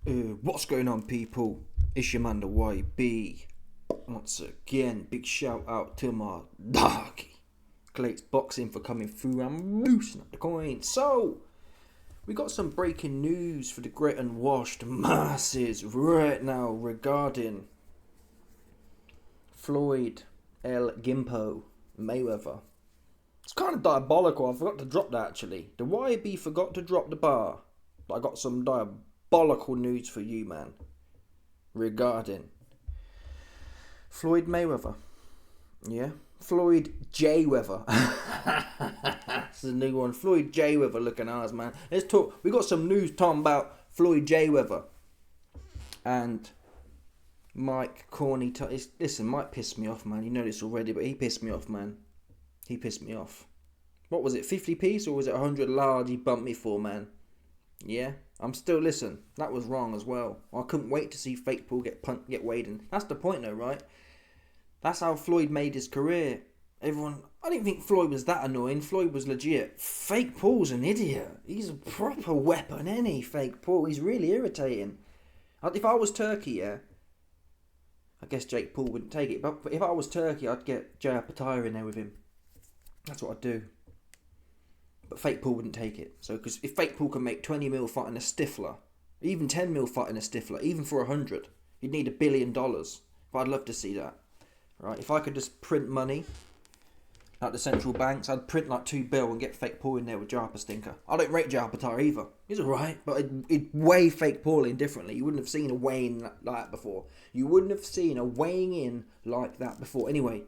What's going on, people? It's your man, the YB. Once again, big shout out to my dog, Clates Boxing, for coming through and boosting up the coin. So, we got some breaking news for the great and washed masses right now regarding Floyd El Gimpo Mayweather. It's kind of diabolical. I forgot to drop that actually. The YB forgot to drop the bar. But I got some diabolical news for you, man, regarding Floyd Mayweather. Yeah? Floyd J. Weather. This is a new one. Floyd J. Weather looking ours, man. Let's talk. We got some news talking about Floyd J. Weather. And Mike Corny. Listen, Mike pissed me off, man. You know this already, but he pissed me off, man. He pissed me off. What was it, 50 piece or was it 100 large he bumped me for, man? Yeah? I'm still, listen, that was wrong as well. I couldn't wait to see Fake Paul get weighed in. That's the point though, right? That's how Floyd made his career. Everyone, I didn't think Floyd was that annoying. Floyd was legit. Fake Paul's an idiot. He's a proper weapon, ain't he, Fake Paul? He's really irritating. If I was Turkey, yeah, I guess Jake Paul wouldn't take it. But if I was Turkey, I'd get Jaya Pataya in there with him. That's what I'd do. But Fake Paul wouldn't take it. So, because if Fake Paul can make 20 mil fighting a Stifler, even 10 mil fighting a Stifler, even for 100, you'd need $1 billion. But I'd love to see that. Right? If I could just print money, like the central banks, I'd print like $2 billion and get Fake Paul in there with Japa Stinker. I don't rate Japa Pataya either. He's alright, but it'd weigh Fake Paul in differently. You wouldn't have seen a weighing like that before. You wouldn't have seen a weighing in like that before. Anyway,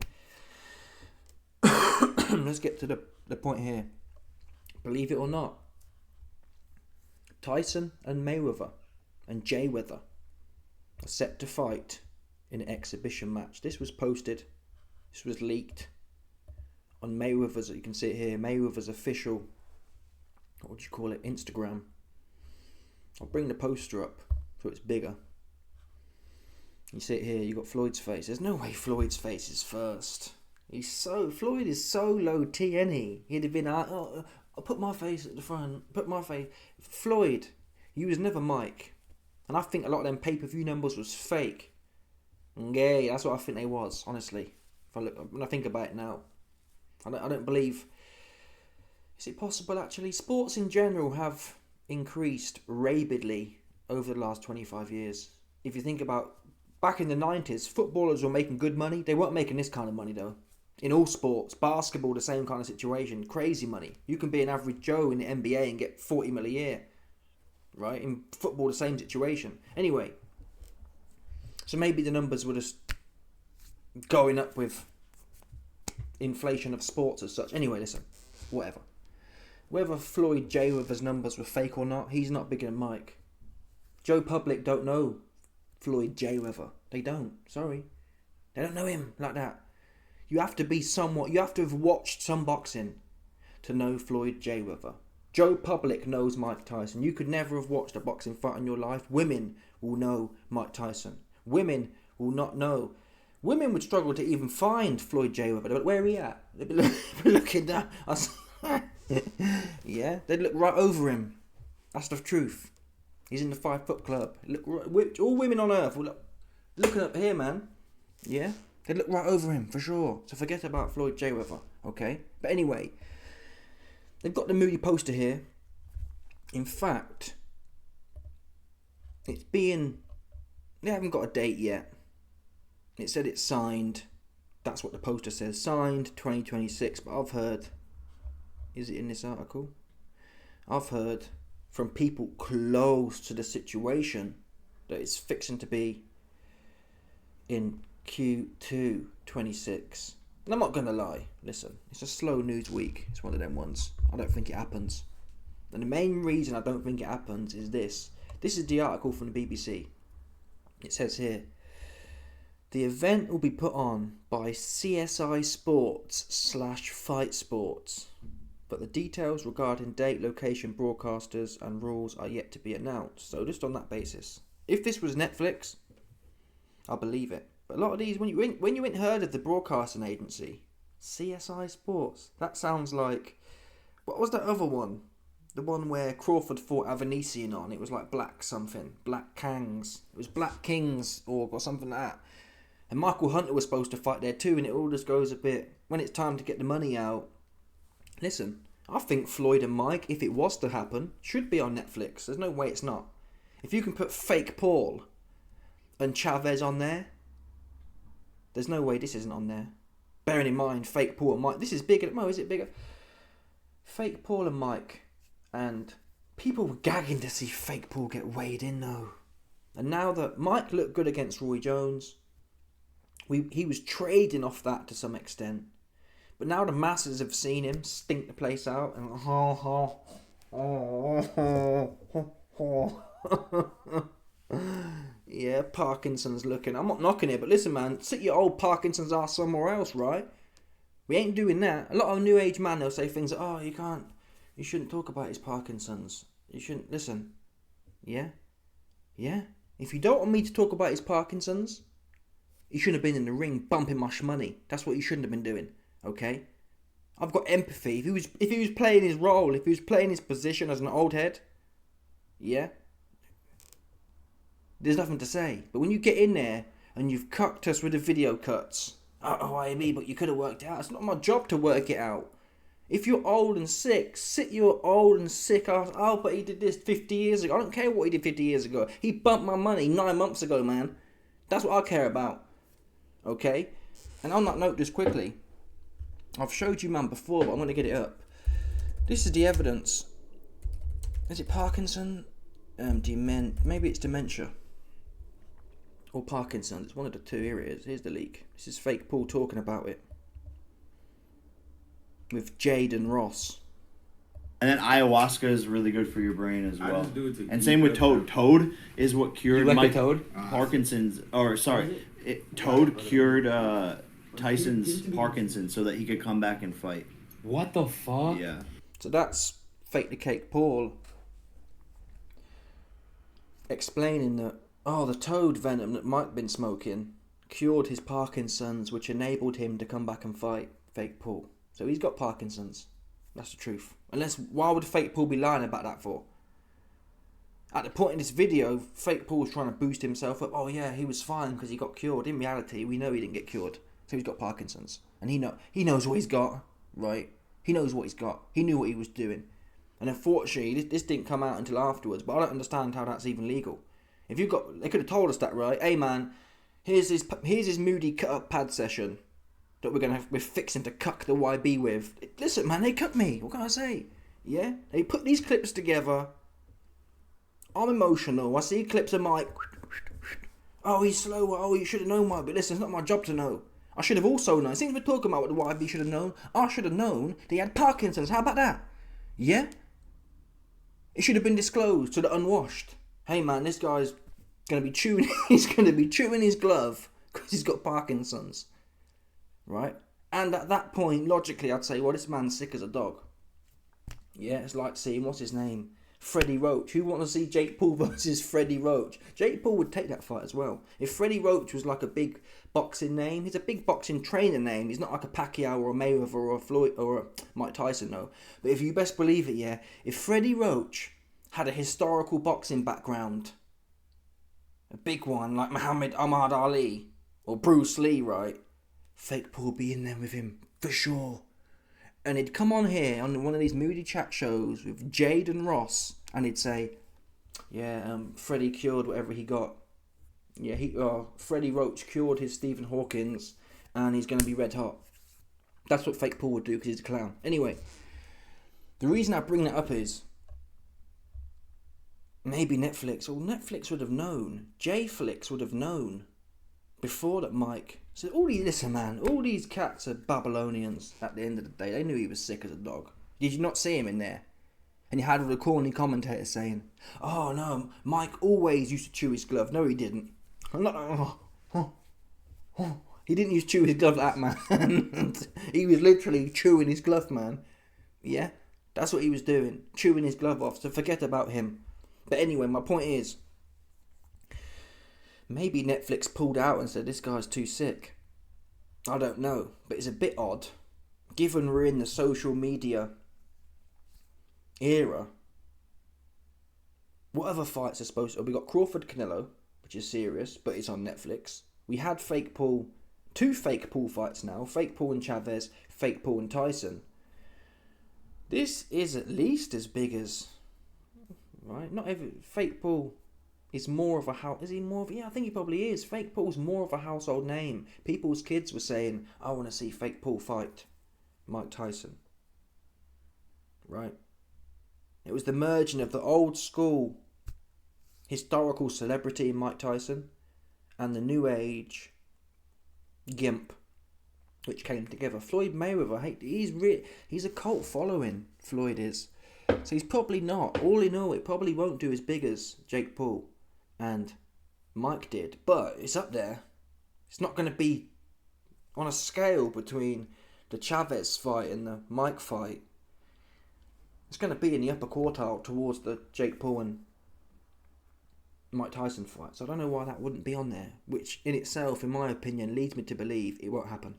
let's get to the point here. Believe it or not, Tyson and Mayweather and Mayweather are set to fight in an exhibition match. This was posted, this was leaked on Mayweather's, you can see it here, Mayweather's official, what would you call it, Instagram. I'll bring the poster up so it's bigger. You see it here, you got Floyd's face. There's no way Floyd's face is first. Floyd is so low T, ain't he? He'd have been like, oh, I'll put my face at the front, put my face. Floyd, he was never Mike. And I think a lot of them pay-per-view numbers was fake. Yeah, that's what I think they was, honestly. When I think about it now. I don't believe... Is it possible, actually? Sports in general have increased rapidly over the last 25 years. If you think about... Back in the 90s, footballers were making good money. They weren't making this kind of money, though. In all sports, basketball, the same kind of situation, crazy money. You can be an average Joe in the NBA and get 40 mil a year, right? In football, the same situation. Anyway, so maybe the numbers were just going up with inflation of sports as such. Anyway, listen, whatever. Whether Floyd J. Weather's numbers were fake or not, he's not bigger than Mike. Joe Public don't know Floyd J. Weather. They don't. Sorry. They don't know him like that. You have to have watched some boxing to know Floyd J. Weather. Joe Public knows Mike Tyson. You could never have watched a boxing fight in your life. Women will know Mike Tyson. Women will not know. Women would struggle to even find Floyd J. Weather. But where are he at? They'd be looking down. Yeah, they'd look right over him. That's the truth. He's in the 5 foot club. All women on earth will looking up here, man. Yeah. They'd look right over him, for sure. So forget about Floyd J. Weather, okay? But anyway, they've got the movie poster here. In fact, they haven't got a date yet. It said it's signed. That's what the poster says. Signed 2026. But I've heard, is it in this article? I've heard from people close to the situation that it's fixing to be in Q2 26. And I'm not gonna lie, listen, it's a slow news week. It's one of them ones. I don't think it happens. And the main reason I don't think it happens is this. This is the article from the BBC. It says here, the event will be put on by CSI Sports / Fight Sports, but the details regarding date, location, broadcasters and rules are yet to be announced. So just on that basis, if this was Netflix, I believe it. But a lot of these, when you ain't heard of the broadcasting agency, CSI Sports, that sounds like, what was that other one? The one where Crawford fought Avanesian on. It was like Black something. Black Kangs. It was Black Kings or something like that. And Michael Hunter was supposed to fight there too, and it all just goes a bit... When it's time to get the money out... Listen, I think Floyd and Mike, if it was to happen, should be on Netflix. There's no way it's not. If you can put Fake Paul and Chavez on there, there's no way this isn't on there. Bearing in mind, Fake Paul and Mike... This is bigger... Mo, is it bigger? Fake Paul and Mike... And people were gagging to see Fake Paul get weighed in though. And now that Mike looked good against Roy Jones, he was trading off that to some extent. But now the masses have seen him stink the place out and yeah, Parkinson's looking. I'm not knocking it, but listen, man, sit your old Parkinson's ass somewhere else, right? We ain't doing that. A lot of new age man, they'll say things like, oh, you shouldn't talk about his Parkinson's. You shouldn't listen. Yeah? Yeah? If you don't want me to talk about his Parkinson's, you shouldn't have been in the ring bumping my shmoney. That's what you shouldn't have been doing. Okay? I've got empathy. If he was playing his role, if he was playing his position as an old head, yeah? There's nothing to say. But when you get in there and you've cucked us with the video cuts, oh, I mean, but you could have worked it out. It's not my job to work it out. If you're old and sick, sit your old and sick ass. Oh, but he did this 50 years ago. I don't care what he did 50 years ago. He bumped my money 9 months ago, man. That's what I care about. Okay? And on that note, just quickly, I've showed you, man, before, but I'm going to get it up. This is the evidence. Is it Parkinson? Maybe it's dementia. Or Parkinson's. It's one of the two. Here it is. Here's the leak. This is Fake Paul talking about it. With Jade and Ross. And then ayahuasca is really good for your brain as well. And same with Toad. Toad is what cured Mike Parkinson's. Or sorry, Toad cured Tyson's Parkinson's so that he could come back and fight. What the fuck? Yeah. So that's Fake the Cake Paul explaining that the toad venom that Mike been smoking cured his Parkinson's, which enabled him to come back and fight Fake Paul. So he's got Parkinson's. That's the truth. Why would Fake Paul be lying about that for? At the point in this video, Fake Paul's trying to boost himself up. Oh yeah, he was fine because he got cured. In reality, we know he didn't get cured. So he's got Parkinson's. And he knows what he's got, right? He knows what he's got. He knew what he was doing. And unfortunately, this didn't come out until afterwards. But I don't understand how that's even legal. They could have told us that, right? Hey man, here's his moody cut up pad session that we're fixing to cuck the YB with. Listen, man, they cut me. What can I say? Yeah? They put these clips together. I'm emotional. I see clips of Mike. Oh, he's slow. Oh, you should have known Mike. But listen, it's not my job to know. I should have also known. Since we're talking about what the YB should have known, I should have known that he had Parkinson's. How about that? Yeah? It should have been disclosed to the unwashed. Hey, man, this guy's going to be chewing. He's going to be chewing his glove because he's got Parkinson's. Right? And at that point, logically, I'd say, well, this man's sick as a dog. Yeah, it's like seeing, what's his name? Freddie Roach. Who wants to see Jake Paul versus Freddie Roach? Jake Paul would take that fight as well. If Freddie Roach was like a big boxing name, he's a big boxing trainer name. He's not like a Pacquiao or a Mayweather or a Floyd or a Mike Tyson, no. But if you best believe it, yeah, if Freddie Roach had a historical boxing background, a big one like Muhammad Ali or Bruce Lee, right? Fake Paul be in there with him, for sure. And he'd come on here on one of these moody chat shows with Jade and Ross, and he'd say, yeah, Freddie cured whatever he got. Yeah, Freddie Roach cured his Stephen Hawkins, and he's going to be red hot. That's what Fake Paul would do, because he's a clown. Anyway, the reason I bring that up is, maybe Netflix would have known, J-Flix would have known, before that Mike... So listen, man, all these cats are Babylonians at the end of the day. They knew he was sick as a dog. Did you not see him in there? And you had all the corny commentators saying, oh no, Mike always used to chew his glove. No, he didn't. I'm not... He didn't use to chew his glove like that, man. He was literally chewing his glove, man. Yeah? That's what he was doing. Chewing his glove off. So forget about him. But anyway, my point is, maybe Netflix pulled out and said, this guy's too sick. I don't know. But it's a bit odd, given we're in the social media era, What other fights are supposed to... We got Crawford Canelo, which is serious, but it's on Netflix. We had fake Paul... 2 fake Paul fights now. Fake Paul and Chavez, fake Paul and Tyson. This is at least as big as... Right? Not every... Fake Paul is more of a house... Is he more of... Yeah, I think he probably is. Fake Paul's more of a household name. People's kids were saying, I want to see Fake Paul fight Mike Tyson. Right? It was the merging of the old school historical celebrity Mike Tyson and the new age gimp, which came together. Floyd Mayweather, he's a cult following, Floyd is. So he's probably not. All in all, it probably won't do as big as Jake Paul and Mike did. But it's up there. It's not going to be on a scale between the Chavez fight and the Mike fight. It's going to be in the upper quartile towards the Jake Paul and Mike Tyson fight. So I don't know why that wouldn't be on there. Which in itself, in my opinion, leads me to believe it won't happen.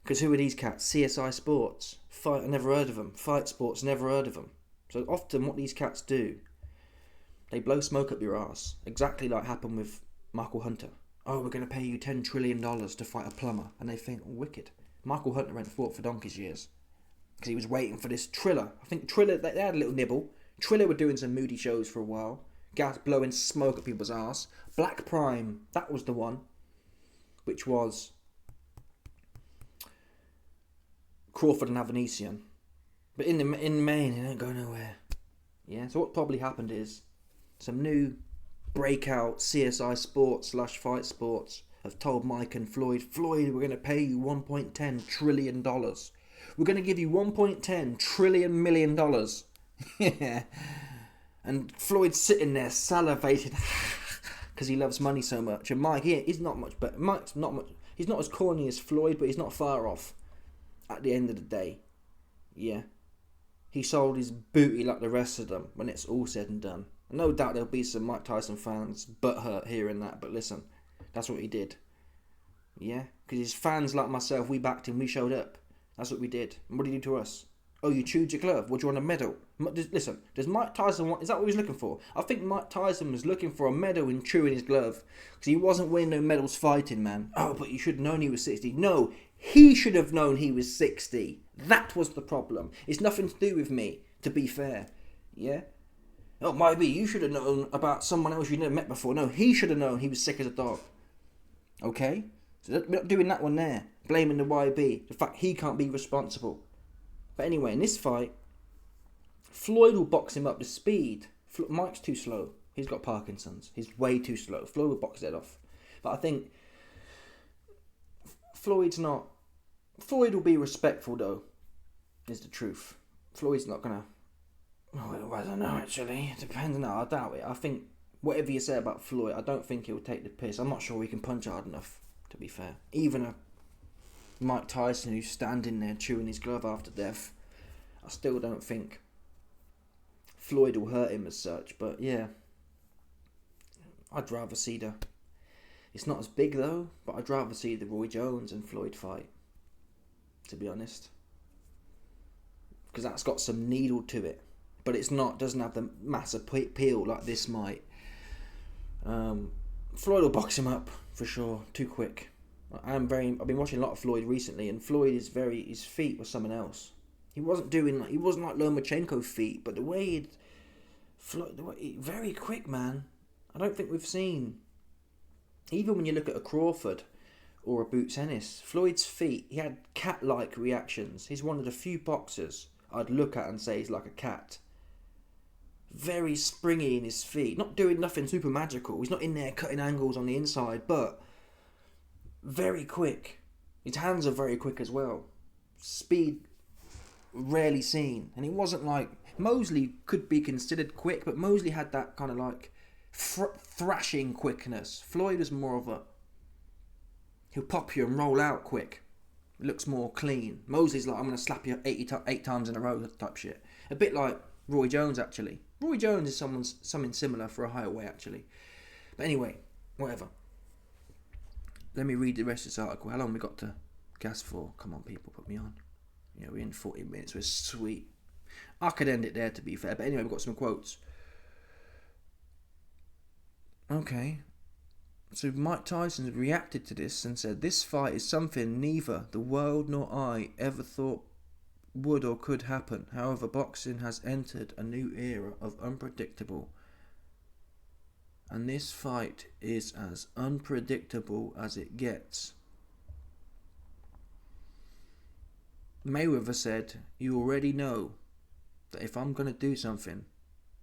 Because who are these cats? CSI Sports. Fight, I never heard of them. Fight Sports, never heard of them. So often what these cats do, they blow smoke up your ass. Exactly like happened with Michael Hunter. Oh, we're going to pay you $10 trillion to fight a plumber. And they think, oh, wicked. Michael Hunter went fought for donkey's years. Because he was waiting for this Triller. I think Triller, they had a little nibble. Triller were doing some moody shows for a while. Gas blowing smoke at people's ass. Black Prime, that was the one. Which was Crawford and Avanesian. But in the main, it don't go nowhere. Yeah, so what probably happened is some new breakout CSI Sports / Fight Sports have told Mike and Floyd, we're going to pay you $1.10 trillion. We're going to give you $1.10 trillion million. Yeah. And Floyd's sitting there salivating because he loves money so much. And Mike, he's not much better. Mike's not much. He's not as corny as Floyd, but he's not far off at the end of the day. Yeah. He sold his booty like the rest of them when it's all said and done. No doubt there'll be some Mike Tyson fans butthurt here and that, but listen, that's what he did. Yeah? Because his fans like myself, we backed him, we showed up. That's what we did. And what did he do to us? Oh, you chewed your glove. What do you want, a medal? Listen, does Mike Tyson want... Is that what he was looking for? I think Mike Tyson was looking for a medal in chewing his glove. Because he wasn't winning no medals fighting, man. Oh, but you should have known he was 60. No, he should have known he was 60. That was the problem. It's nothing to do with me, to be fair. Yeah? Oh, maybe you should have known about someone else you never met before. No, he should have known he was sick as a dog. Okay? So we're not doing that one there. Blaming the YB. The fact he can't be responsible. But anyway, in this fight, Floyd will box him up to speed. Mike's too slow. He's got Parkinson's. He's way too slow. Floyd will box his head off. But I think Floyd will be respectful, though, is the truth. Floyd's not going to... Oh, I don't know, actually. It depends. No, I doubt it. I think whatever you say about Floyd, I don't think he'll take the piss. I'm not sure he can punch hard enough, to be fair. Even a Mike Tyson who's standing there chewing his glove after death, I still don't think Floyd will hurt him as such. But yeah, I'd rather see the... It's not as big though, but I'd rather see the Roy Jones and Floyd fight, to be honest. Because that's got some needle to it. But doesn't have the massive appeal like this might. Floyd will box him up, for sure. Too quick. I've been watching a lot of Floyd recently, and Floyd is his feet were something else. He wasn't like Lomachenko feet, but the way very quick, man. I don't think we've seen, even when you look at a Crawford or a Boots Ennis, Floyd's feet, he had cat-like reactions. He's one of the few boxers I'd look at and say he's like a cat. Very springy in his feet, not doing nothing super magical. He's not in there cutting angles on the inside, but very quick. His hands are very quick as well. Speed rarely seen. And it wasn't like... Mosley could be considered quick, but Mosley had that kind of like thrashing quickness. Floyd was more of a... He'll pop you and roll out quick. It looks more clean. Mosley's like, I'm going to slap you 8 times in a row type shit. A bit like Roy Jones, actually. Roy Jones is something similar for a higher weight, actually. But anyway, whatever. Let me read the rest of this article. How long we got to gas for? Come on, people, put me on. Yeah, we're in 40 minutes. We're sweet. I could end it there, to be fair. But anyway, we've got some quotes. Okay. So Mike Tyson reacted to this and said, "This fight is something neither the world nor I ever thought would or could happen. However, boxing has entered a new era of unpredictable. And this fight is as unpredictable as it gets." Mayweather said, "You already know that if I'm going to do something,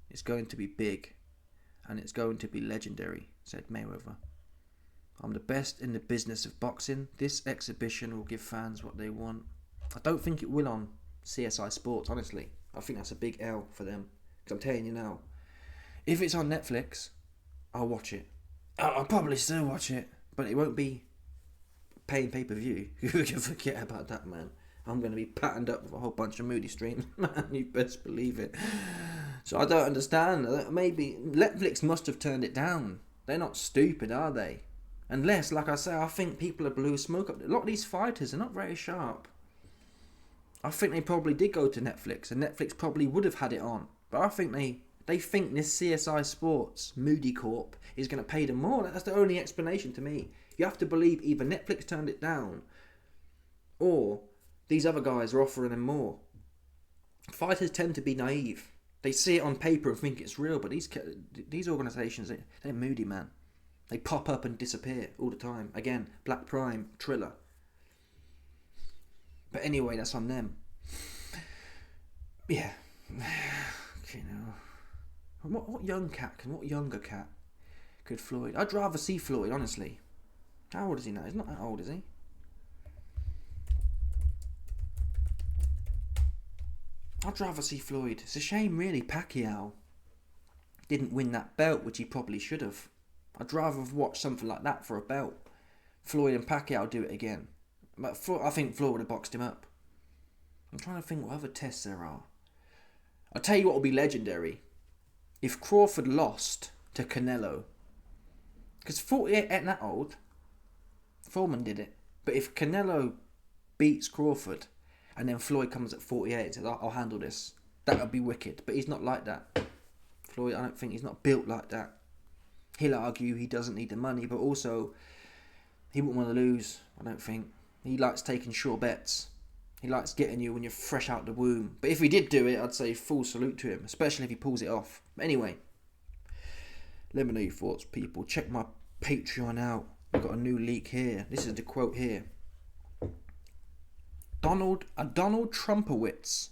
it's going to be big and it's going to be legendary," said Mayweather. "I'm the best in the business of boxing. This exhibition will give fans what they want." I don't think it will on CSI Sports, honestly. I think that's a big L for them. Because I'm telling you now, if it's on Netflix, I'll watch it. I'll probably still watch it, but it won't be paying pay-per-view. You can forget about that, man. I'm going to be patterned up with a whole bunch of moody streams, man. You best believe it. So I don't understand. Maybe Netflix must have turned it down. They're not stupid, are they? Unless, like I say, I think people are blew smoke up. A lot of these fighters are not very sharp. I think they probably did go to Netflix, and Netflix probably would have had it on. But I think they think this CSI Sports Moody Corp is going to pay them more. That's the only explanation to me. You have to believe either Netflix turned it down, or these other guys are offering them more. Fighters tend to be naive. They see it on paper and think it's real, but these organisations, they're moody, man. They pop up and disappear all the time. Again, Black Prime, Triller. But anyway, that's on them. Yeah. You know. What younger cat could Floyd? I'd rather see Floyd, honestly. How old is he now? He's not that old, is he? I'd rather see Floyd. It's a shame, really, Pacquiao didn't win that belt, which he probably should have. I'd rather have watched something like that for a belt. Floyd and Pacquiao do it again. But I think Floyd would have boxed him up. I'm trying to think what other tests there are. I'll tell you what will be legendary. If Crawford lost to Canelo. Because 48 ain't that old. Foreman did it. But if Canelo beats Crawford and then Floyd comes at 48 and says, "I'll handle this," that would be wicked. But he's not like that. Floyd, I don't think he's not built like that. He'll argue he doesn't need the money, but also he wouldn't want to lose, I don't think. He likes taking sure bets. He likes getting you when you're fresh out the womb. But if he did do it, I'd say full salute to him, especially if he pulls it off. But anyway, let me know your thoughts, people. Check my Patreon out. I've got a new leak here. This is the quote here. Donald Trumpowitz.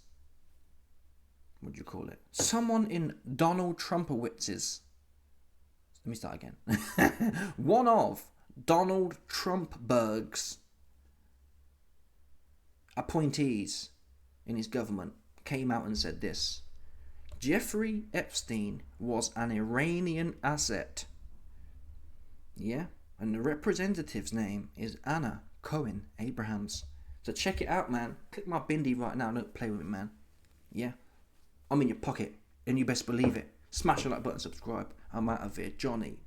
What do you call it? Someone in Donald Trumpowitz's. Let me start again. One of Donald Trumpberg's appointees in his government came out and said this: Jeffrey Epstein was an Iranian asset. Yeah, and the representative's name is Anna Cohen Abrahams. So check it out, man. Click my bindi right now. Don't play with it, man. Yeah, I'm in your pocket, and you best believe it. Smash the like button, subscribe. I'm out of here, Johnny.